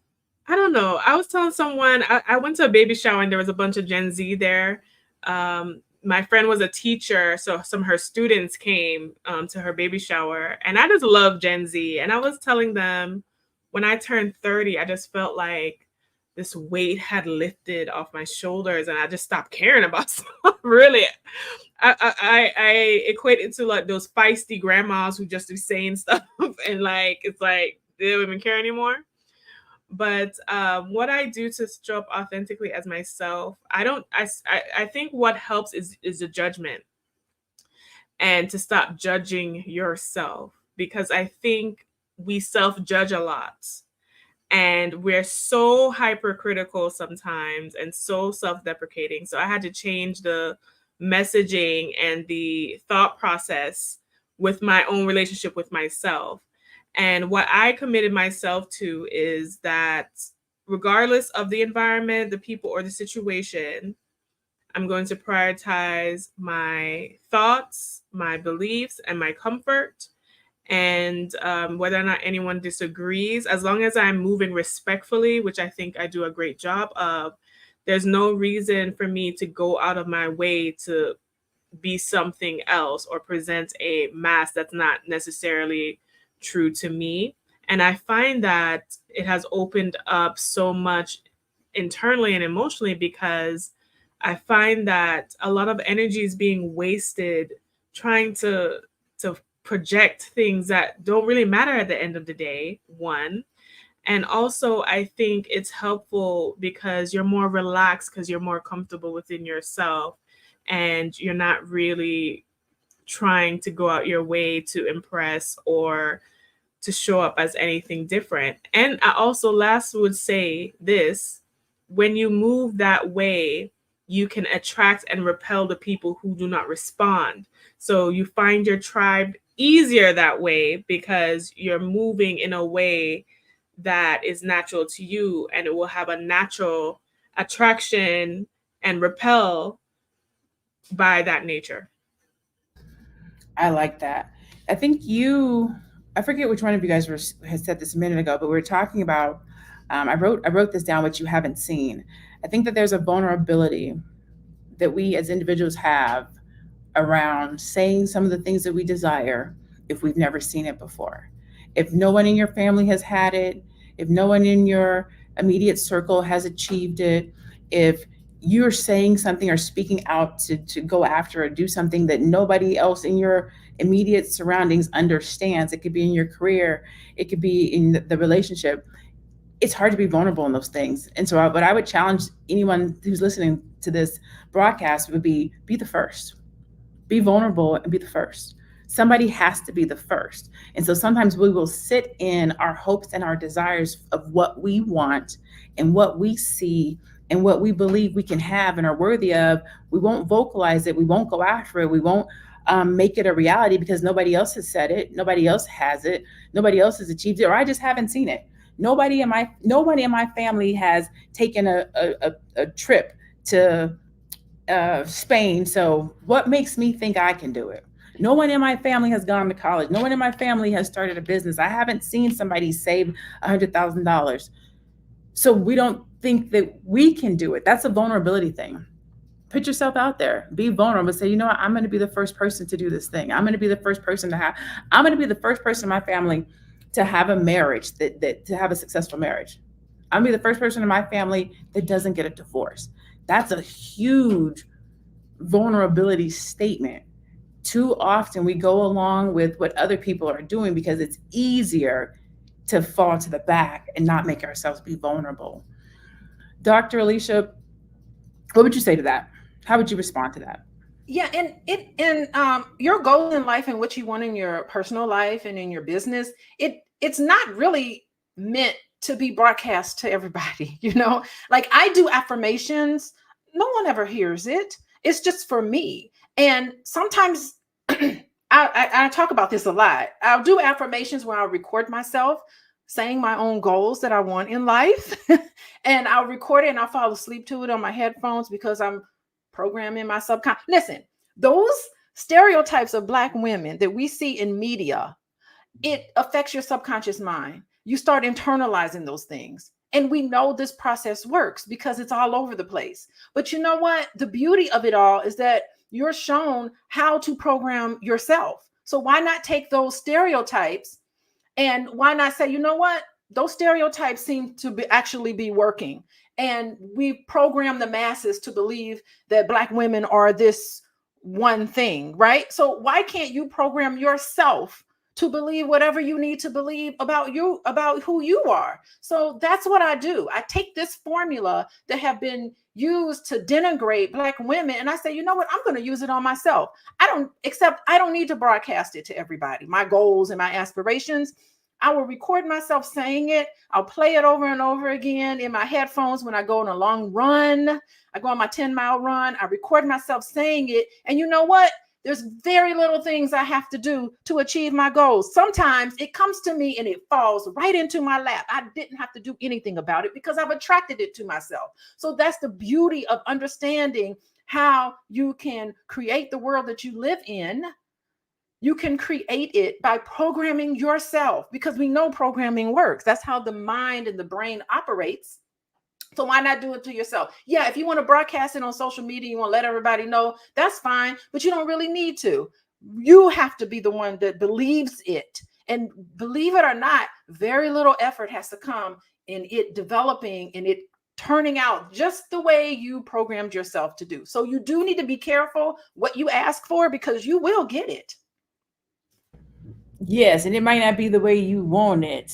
S4: I don't know. I was telling someone, I went to a baby shower and there was a bunch of Gen Z there. My friend was a teacher, so some of her students came to her baby shower. And I just love Gen Z. And I was telling them, when I turned 30, I just felt like this weight had lifted off my shoulders and I just stopped caring about stuff. Really. I equate it to like those feisty grandmas who just be saying stuff and like it's like they don't even care anymore. But what I do to show up authentically as myself, I think what helps is the judgment, and to stop judging yourself, because I think we self-judge a lot. And we're so hypercritical sometimes and so self-deprecating. So I had to change the messaging and the thought process with my own relationship with myself. And what I committed myself to is that regardless of the environment, the people, or the situation, I'm going to prioritize my thoughts, my beliefs, and my comfort. And whether or not anyone disagrees, as long as I'm moving respectfully, which I think I do a great job of, there's no reason for me to go out of my way to be something else or present a mask that's not necessarily true to me. And I find that it has opened up so much internally and emotionally, because I find that a lot of energy is being wasted trying to project things that don't really matter at the end of the day, one. And also, I think it's helpful because you're more relaxed, because you're more comfortable within yourself, and you're not really trying to go out your way to impress or to show up as anything different. And I also last would say this: when you move that way, you can attract and repel the people who do not respond. So you find your tribe easier that way, because you're moving in a way that is natural to you, and it will have a natural attraction and repel by that nature.
S1: I like that. I think I forget which one of you guys had said this a minute ago, but we were talking about, I wrote this down, what you haven't seen. I think that there's a vulnerability that we as individuals have around saying some of the things that we desire if we've never seen it before. If no one in your family has had it, if no one in your immediate circle has achieved it, if you're saying something or speaking out to go after or do something that nobody else in your immediate surroundings understands, it could be in your career, it could be in the relationship, it's hard to be vulnerable in those things. And so what I would challenge anyone who's listening to this broadcast would be the first. Be vulnerable and be the first. Somebody has to be the first. And so sometimes we will sit in our hopes and our desires of what we want and what we see and what we believe we can have and are worthy of. We won't vocalize it. We won't go after it. We won't make it a reality because nobody else has said it. Nobody else has it. Nobody else has achieved it, or I just haven't seen it. Nobody in my family has taken a trip to Spain. So what makes me think I can do it? No one in my family has gone to college. No one in my family has started a business. I haven't seen somebody save $100,000. So we don't think that we can do it. That's a vulnerability thing. Put yourself out there, be vulnerable, say, you know what, I'm going to be the first person to do this thing. I'm going to be the first person in my family to have a marriage that to have a successful marriage. I'm be the first person in my family that doesn't get a divorce. That's a huge vulnerability statement. Too often we go along with what other people are doing because it's easier to fall to the back and not make ourselves be vulnerable. Dr. Alicia, what would you say to that? How would you respond to that?
S2: Yeah, and your goals in life and what you want in your personal life and in your business, it's not really meant to be broadcast to everybody, you know? Like I do affirmations, no one ever hears it. It's just for me. And sometimes I talk about this a lot. I'll do affirmations where I'll record myself saying my own goals that I want in life. And I'll record it and I'll fall asleep to it on my headphones because I'm programming my subconscious. Listen, those stereotypes of Black women that we see in media, it affects your subconscious mind. You start internalizing those things. And we know this process works because it's all over the place. But you know what? The beauty of it all is that you're shown how to program yourself. So why not take those stereotypes and why not say, you know what? Those stereotypes seem to actually be working. And we program the masses to believe that Black women are this one thing, right? So why can't you program yourself to believe whatever you need to believe about you, about who you are? So that's what I do. I take this formula that have been used to denigrate Black women, and I say, you know what? I'm going to use it on myself. I don't need to broadcast it to everybody. My goals and my aspirations, I will record myself saying it. I'll play it over and over again in my headphones when I go on a long run. I go on my 10-mile run. I record myself saying it. And you know what? There's very little things I have to do to achieve my goals. Sometimes it comes to me and it falls right into my lap. I didn't have to do anything about it because I've attracted it to myself. So that's the beauty of understanding how you can create the world that you live in. You can create it by programming yourself because we know programming works. That's how the mind and the brain operates. So why not do it to yourself? Yeah, if you want to broadcast it on social media, you want to let everybody know, that's fine, but you don't really need to. You have to be the one that believes it. And believe it or not, very little effort has to come in it developing and it turning out just the way you programmed yourself to do. So you do need to be careful what you ask for because you will get it.
S1: Yes, and it might not be the way you want it.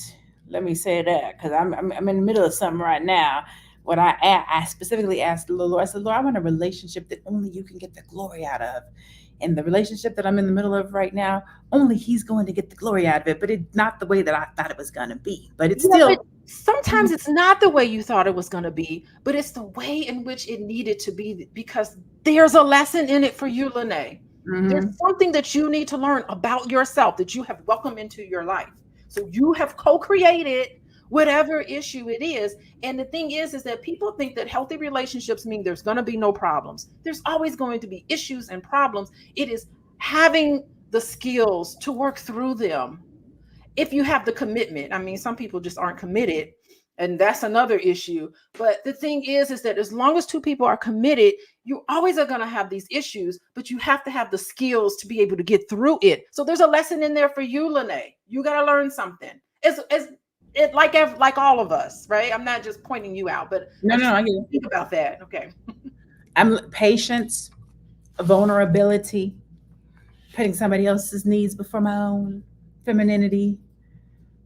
S1: Let me say that because I'm in the middle of something right now. What I specifically asked the Lord, I said, Lord, I want a relationship that only you can get the glory out of. And the relationship that I'm in the middle of right now, only He's going to get the glory out of it, but it's not the way that I thought it was going to be. But it's still.
S2: But sometimes it's not the way you thought it was going to be, but it's the way in which it needed to be because there's a lesson in it for you, Lene. There's something that you need to learn about yourself that you have welcomed into your life. So you have co-created whatever issue it is. And the thing is that people think that healthy relationships mean there's going to be no problems. There's always going to be issues and problems. It is having the skills to work through them. If you have the commitment, I mean, some people just aren't committed. And that's another issue. But the thing is that as long as two people are committed, you always are going to have these issues, but you have to have the skills to be able to get through it. So there's a lesson in there for you, Lene. You got to learn something. It's like all of us, right? I'm not just pointing you out, but
S1: no, I get it.
S2: Think about that. Okay.
S1: I'm patience, vulnerability, putting somebody else's needs before my own, femininity,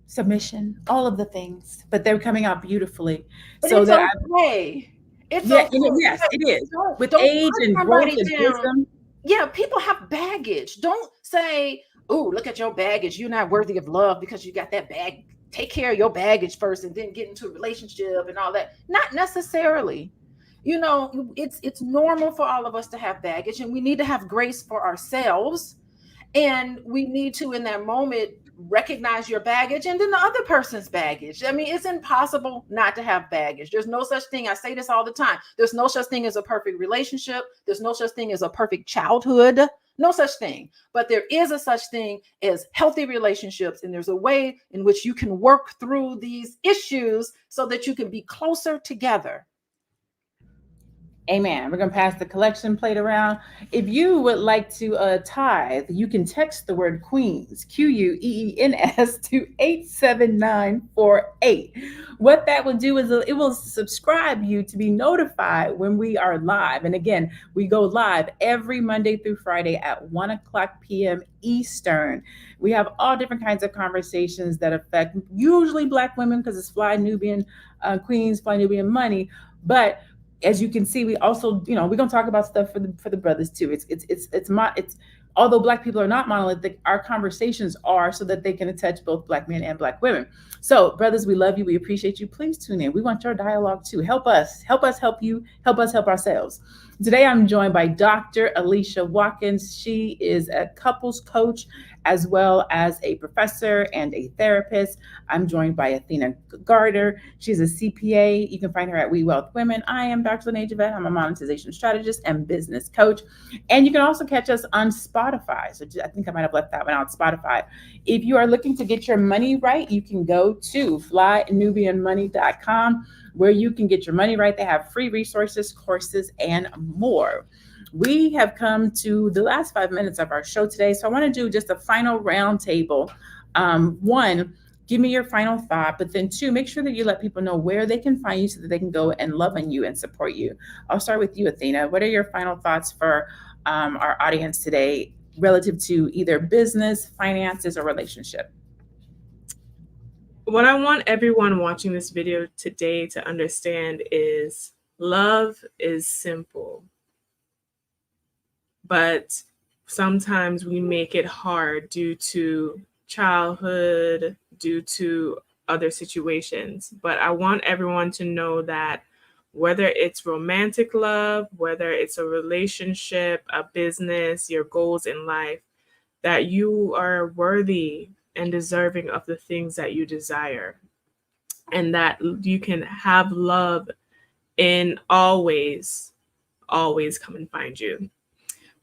S1: submission, all of the things, but they're coming out beautifully.
S2: But
S1: so
S2: it's
S1: that
S2: okay. It's
S1: yeah,
S2: okay.
S1: yes, it is. With
S2: Don't
S1: age
S2: put
S1: and growth
S2: somebody
S1: and
S2: down.
S1: wisdom.
S2: Yeah, people have baggage. Don't say, oh, look at your baggage. You're not worthy of love because you got that bag. Take care of your baggage first and then get into a relationship and all that. Not necessarily. You know, it's normal for all of us to have baggage, and we need to have grace for ourselves. And we need to, in that moment, recognize your baggage and then the other person's baggage. I mean, it's impossible not to have baggage. There's no such thing. I say this all the time. There's no such thing as a perfect relationship. There's no such thing as a perfect childhood. No such thing. But there is a such thing as healthy relationships. And there's a way in which you can work through these issues so that you can be closer together.
S1: Amen. We're going to pass the collection plate around. If you would like to tithe, you can text the word Queens, Queens, to 87948. What that will do is it will subscribe you to be notified when we are live. And again, we go live every Monday through Friday at 1 o'clock p.m. Eastern. We have all different kinds of conversations that affect usually Black women because it's Fly Nubian Queens, Fly Nubian Money. But as you can see, we also, we're gonna talk about stuff for the brothers too. It's although Black people are not monolithic, our conversations are so that they can touch both Black men and Black women. So, brothers, we love you. We appreciate you. Please tune in. We want your dialogue too. Help us help you, help us help ourselves. Today, I'm joined by Dr. Alicia Watkins. She is a couples coach as well as a professor and a therapist. I'm joined by Athena Gardner. She's a CPA. You can find her at We Wealth Women. I am Dr. Lene Javette. I'm a monetization strategist and business coach. And you can also catch us on Spotify. So I think I might have left that one out, Spotify. If you are looking to get your money right, you can go to flynubianmoney.com where you can get your money right. They have free resources, courses, and more. We have come to the last 5 minutes of our show today. So I want to do just a final roundtable. One, give me your final thought, but then two, make sure that you let people know where they can find you so that they can go and love on you and support you. I'll start with you, Athena. What are your final thoughts for our audience today relative to either business, finances, or relationship?
S4: What I want everyone watching this video today to understand is love is simple, but sometimes we make it hard due to childhood, due to other situations. But I want everyone to know that whether it's romantic love, whether it's a relationship, a business, your goals in life, that you are worthy and deserving of the things that you desire, and that you can have love in always come and find you.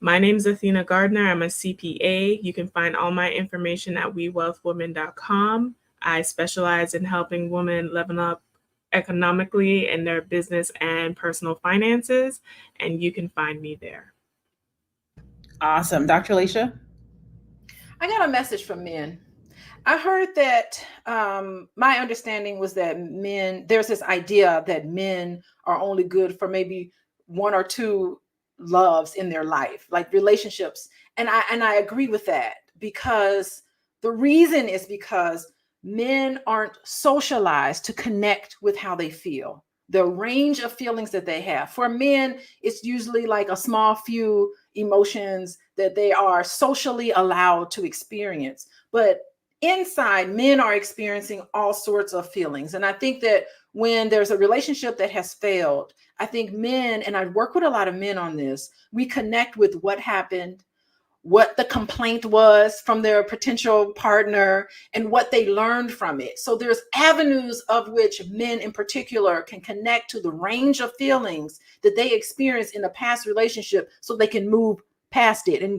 S4: My name is Athena Gardner. I'm a CPA. You can find all my information at wewealthwomen.com. I specialize in helping women level up economically in their business and personal finances, and you can find me there.
S1: Awesome. Dr. Alicia?
S2: I got a message from men. I heard that my understanding was that there's this idea that men are only good for maybe one or two loves in their life, like relationships. And I agree with that, because the reason is because men aren't socialized to connect with how they feel, the range of feelings that they have. For men, it's usually like a small few emotions that they are socially allowed to experience. But inside, men are experiencing all sorts of feelings. And I think that when there's a relationship that has failed, I think men, and I work with a lot of men on this, we connect with what happened, what the complaint was from their potential partner, and what they learned from it. So there's avenues of which men in particular can connect to the range of feelings that they experienced in a past relationship so they can move past it. And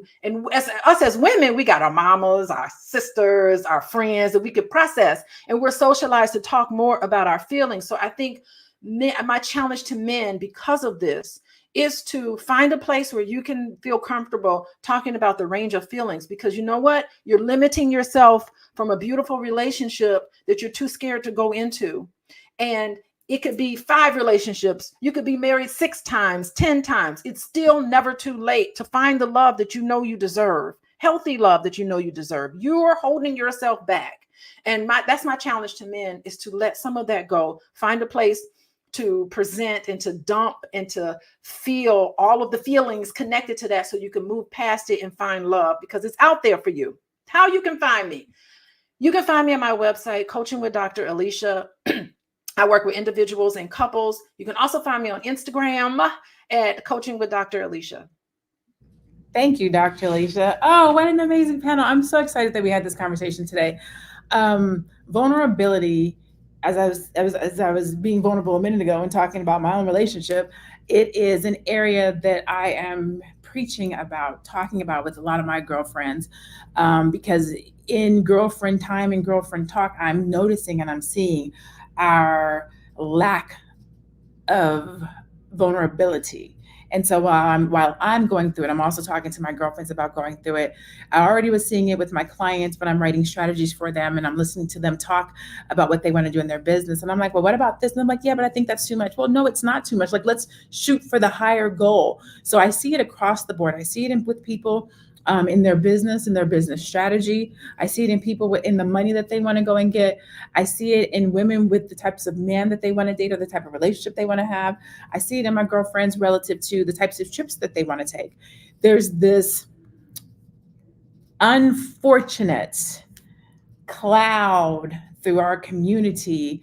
S2: as us as women, we got our mamas, our sisters, our friends that we could process, and we're socialized to talk more about our feelings. So I think my challenge to men because of this is to find a place where you can feel comfortable talking about the range of feelings, because you know what? You're limiting yourself from a beautiful relationship that you're too scared to go into. And it could be 5 relationships. You could be married 6 times, 10 times. It's still never too late to find the love that you know you deserve, healthy love that you know you deserve. You're holding yourself back. And that's my challenge to men, is to let some of that go, find a place to present and to dump and to feel all of the feelings connected to that so you can move past it and find love, because it's out there for you. How you can find me? You can find me on my website, Coaching with Dr. Alicia. I work with individuals and couples. You can also find me on Instagram at Coaching with Dr. Alicia.
S1: Thank you, Dr. Alicia. Oh, what an amazing panel. I'm so excited that we had this conversation today. Vulnerability, as I was being vulnerable a minute ago and talking about my own relationship, it is an area that I am preaching about, talking about with a lot of my girlfriends, because in girlfriend time and girlfriend talk, I'm noticing and I'm seeing our lack of vulnerability. And so while I'm going through it, I'm also talking to my girlfriends about going through it. I already was seeing it with my clients, but I'm writing strategies for them and I'm listening to them talk about what they want to do in their business. And I'm like, well, what about this? And I'm like, yeah, but I think that's too much. Well, no, it's not too much. Like, let's shoot for the higher goal. So I see it across the board. I see it with people in their business strategy. I see it in people in the money that they want to go and get. I see it in women with the types of man that they want to date or the type of relationship they want to have. I see it in my girlfriends relative to the types of trips that they want to take. There's this unfortunate cloud through our community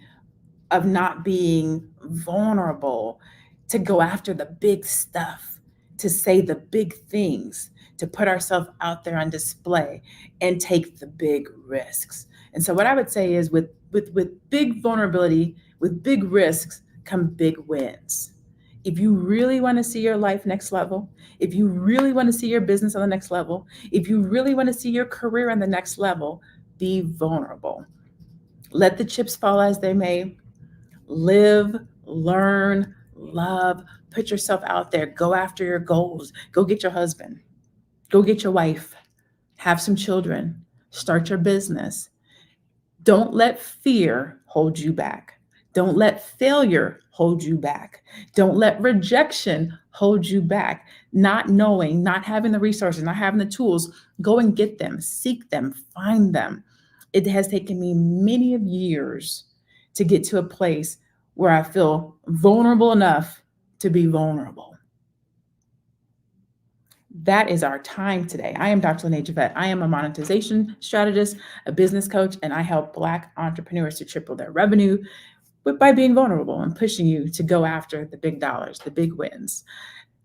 S1: of not being vulnerable to go after the big stuff, to say the big things, to put ourselves out there on display and take the big risks. And so what I would say is with big vulnerability, with big risks come big wins. If you really want to see your life next level, if you really want to see your business on the next level, if you really want to see your career on the next level, be vulnerable. Let the chips fall as they may. Live, learn, love, put yourself out there, go after your goals, go get your husband, go get your wife, have some children, start your business. Don't let fear hold you back. Don't let failure hold you back. Don't let rejection hold you back. Not knowing, not having the resources, not having the tools, go and get them, seek them, find them. It has taken me many of years to get to a place where I feel vulnerable enough to be vulnerable. That is our time today. I am Dr. Lene Javette. I am a monetization strategist, a business coach, and I help Black entrepreneurs to triple their revenue by being vulnerable and pushing you to go after the big dollars, the big wins.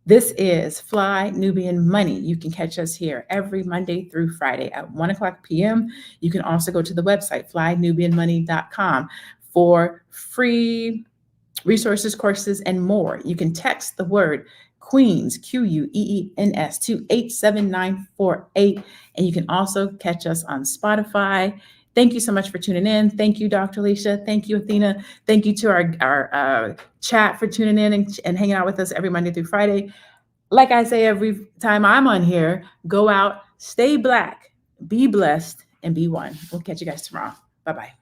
S1: This is Fly Nubian Money. You can catch us here every Monday through Friday at 1 o'clock p.m. You can also go to the website, flynubianmoney.com, for free resources, courses, and more. You can text the word Queens, Queens, to 87948. And you can also catch us on Spotify. Thank you so much for tuning in. Thank you, Dr. Alicia. Thank you, Athena. Thank you to our chat for tuning in and hanging out with us every Monday through Friday. Like I say every time I'm on here, go out, stay Black, be blessed, and be one. We'll catch you guys tomorrow. Bye-bye.